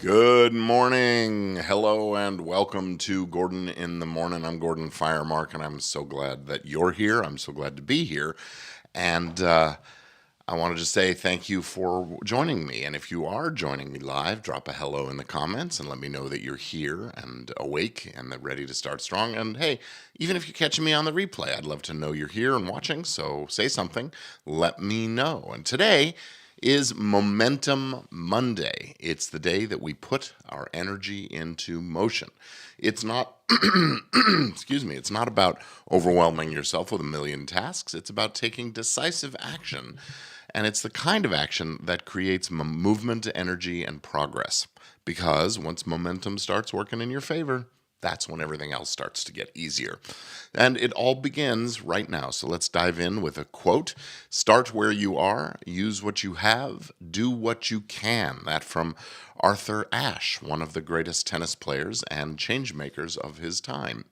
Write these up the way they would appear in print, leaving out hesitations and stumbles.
Good morning. Hello and welcome to Gordon in the Morning. I'm Gordon Firemark, and I'm so glad that you're here. I'm so glad to be here. And I wanted to say thank you for joining me. And if you are joining me live, drop a hello in the comments and let me know that you're here and awake and ready to start strong. And hey, even if you're catching me on the replay, I'd love to know you're here and watching. So say something, let me know. And today is Momentum Monday. It's the day that we put our energy into motion. It's not, excuse me, it's not about overwhelming yourself with a million tasks. It's about taking decisive action. And it's the kind of action that creates movement, energy, and progress. Because once momentum starts working in your favor, that's when everything else starts to get easier. And it all begins right now. So let's dive in with a quote. Start where you are, use what you have, do what you can. That from Arthur Ashe, one of the greatest tennis players and change makers of his time.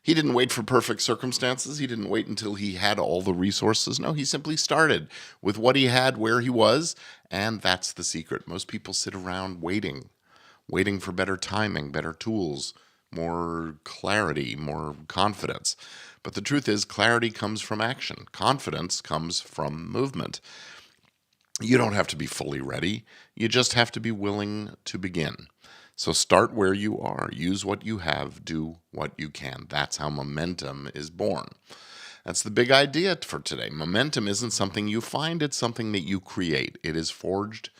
He didn't wait for perfect circumstances. He didn't wait until he had all the resources. No, he simply started with what he had where he was, and that's the secret. Most people sit around waiting for better timing, better tools, more clarity, more confidence. But the truth is, clarity comes from action. Confidence comes from movement. You don't have to be fully ready. You just have to be willing to begin. So start where you are. Use what you have. Do what you can. That's how momentum is born. That's the big idea for today. Momentum isn't something you find. It's something that you create. It is forged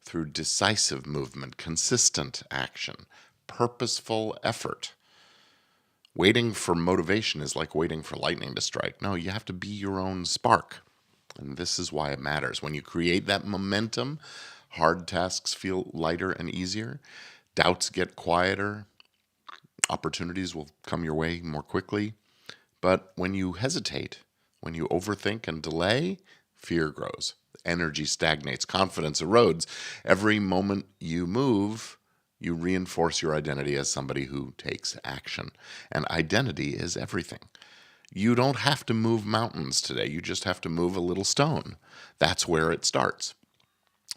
through decisive movement, consistent action, purposeful effort. Waiting for motivation is like waiting for lightning to strike. No, you have to be your own spark. And this is why it matters. When you create that momentum, hard tasks feel lighter and easier. Doubts get quieter. Opportunities will come your way more quickly. But when you hesitate, when you overthink and delay, fear grows. Energy stagnates. Confidence erodes. Every moment you move, you reinforce your identity as somebody who takes action. And identity is everything. You don't have to move mountains today. You just have to move a little stone. That's where it starts.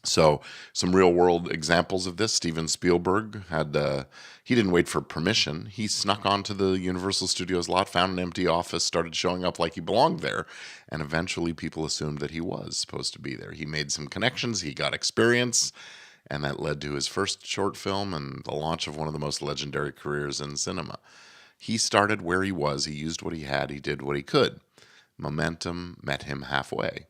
So, some real world examples of this. Steven Spielberg he didn't wait for permission. He snuck onto the Universal Studios lot, found an empty office, started showing up like he belonged there, and eventually people assumed that he was supposed to be there. He made some connections, he got experience, and that led to his first short film and the launch of one of the most legendary careers in cinema. He started where he was, he used what he had, he did what he could. Momentum met him halfway.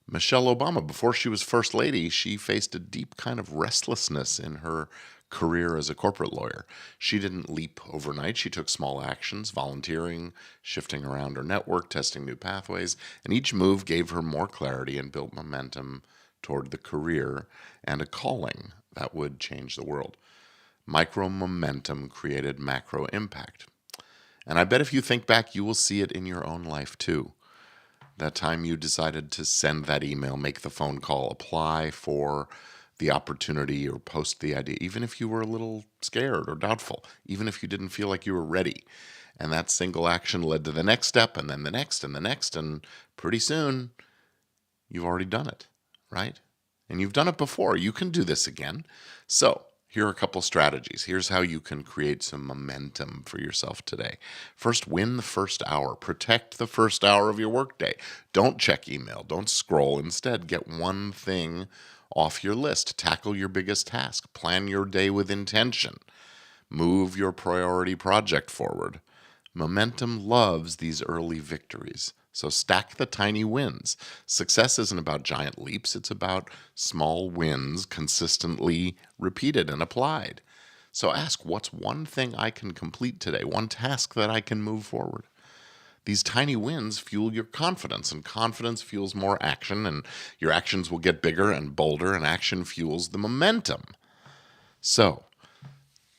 Michelle Obama, before she was First Lady, she faced a deep kind of restlessness in her career as a corporate lawyer. She didn't leap overnight. She took small actions, volunteering, shifting around her network, testing new pathways, and each move gave her more clarity and built momentum toward the career and a calling that would change the world. Micro momentum created macro impact. And I bet if you think back, you will see it in your own life too. That time you decided to send that email, make the phone call, apply for the opportunity or post the idea, even if you were a little scared or doubtful, even if you didn't feel like you were ready. And that single action led to the next step and then the next and the next. And pretty soon you've already done it, right? And you've done it before. You can do this again. So here are a couple strategies. Here's how you can create some momentum for yourself today. First, win the first hour. Protect the first hour of your workday. Don't check email. Don't scroll. Instead, get one thing off your list. Tackle your biggest task. Plan your day with intention. Move your priority project forward. Momentum loves these early victories. So stack the tiny wins. Success isn't about giant leaps, it's about small wins consistently repeated and applied. So ask, what's one thing I can complete today? One task that I can move forward? These tiny wins fuel your confidence, and confidence fuels more action, and your actions will get bigger and bolder, and action fuels the momentum. So,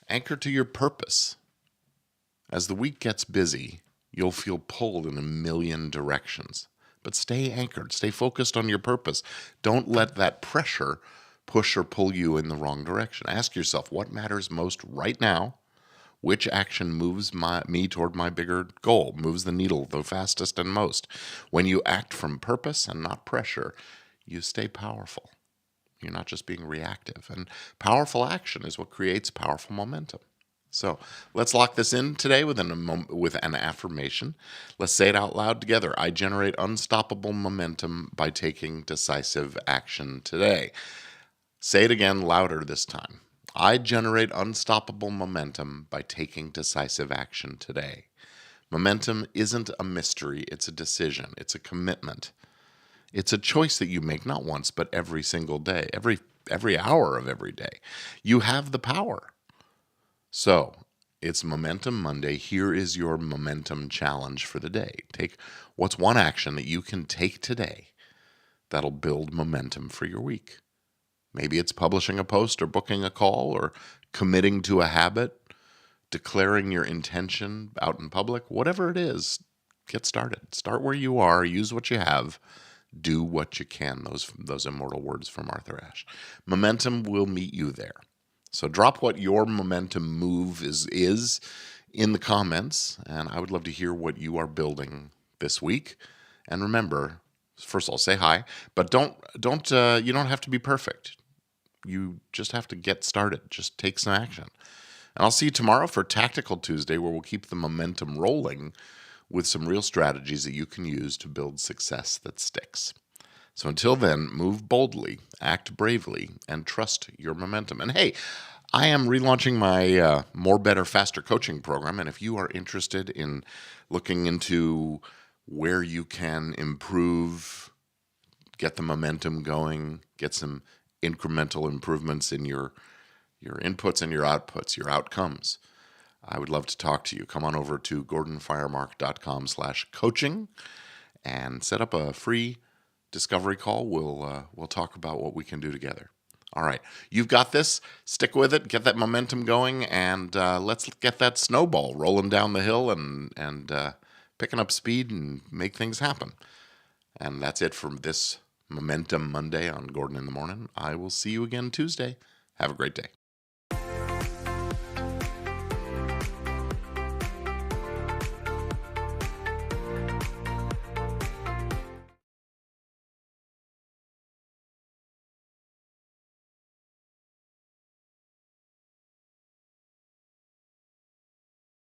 anchor to your purpose. As the week gets busy, you'll feel pulled in a million directions. But stay anchored, stay focused on your purpose. Don't let that pressure push or pull you in the wrong direction. Ask yourself, what matters most right now? Which action moves me toward my bigger goal, moves the needle the fastest and most? When you act from purpose and not pressure, you stay powerful. You're not just being reactive. And powerful action is what creates powerful momentum. So let's lock this in today with an affirmation. Let's say it out loud together. I generate unstoppable momentum by taking decisive action today. Say it again louder this time. I generate unstoppable momentum by taking decisive action today. Momentum isn't a mystery, it's a decision, it's a commitment. It's a choice that you make not once, but every single day, every hour of every day. You have the power. So, it's Momentum Monday. Here is your momentum challenge for the day. Take what's one action that you can take today that'll build momentum for your week. Maybe it's publishing a post or booking a call or committing to a habit, declaring your intention out in public. Whatever it is, get started. Start where you are, use what you have, do what you can. Those immortal words from Arthur Ashe. Momentum will meet you there. So drop what your momentum move is in the comments, and I would love to hear what you are building this week. And remember, first of all, say hi, but don't you don't have to be perfect. You just have to get started. Just take some action. And I'll see you tomorrow for Tactical Tuesday, where we'll keep the momentum rolling with some real strategies that you can use to build success that sticks. So until then, move boldly, act bravely, and trust your momentum. And hey, I am relaunching my More, Better, Faster coaching program. And if you are interested in looking into where you can improve, get the momentum going, get some incremental improvements in your inputs and your outputs, your outcomes, I would love to talk to you. Come on over to gordonfiremark.com/coaching and set up a free discovery call. We'll talk about what we can do together. All right, you've got this. Stick with it. Get that momentum going, and let's get that snowball rolling down the hill and picking up speed and make things happen. And that's it from this Momentum Monday on Gordon in the Morning. I will see you again Tuesday. Have a great day.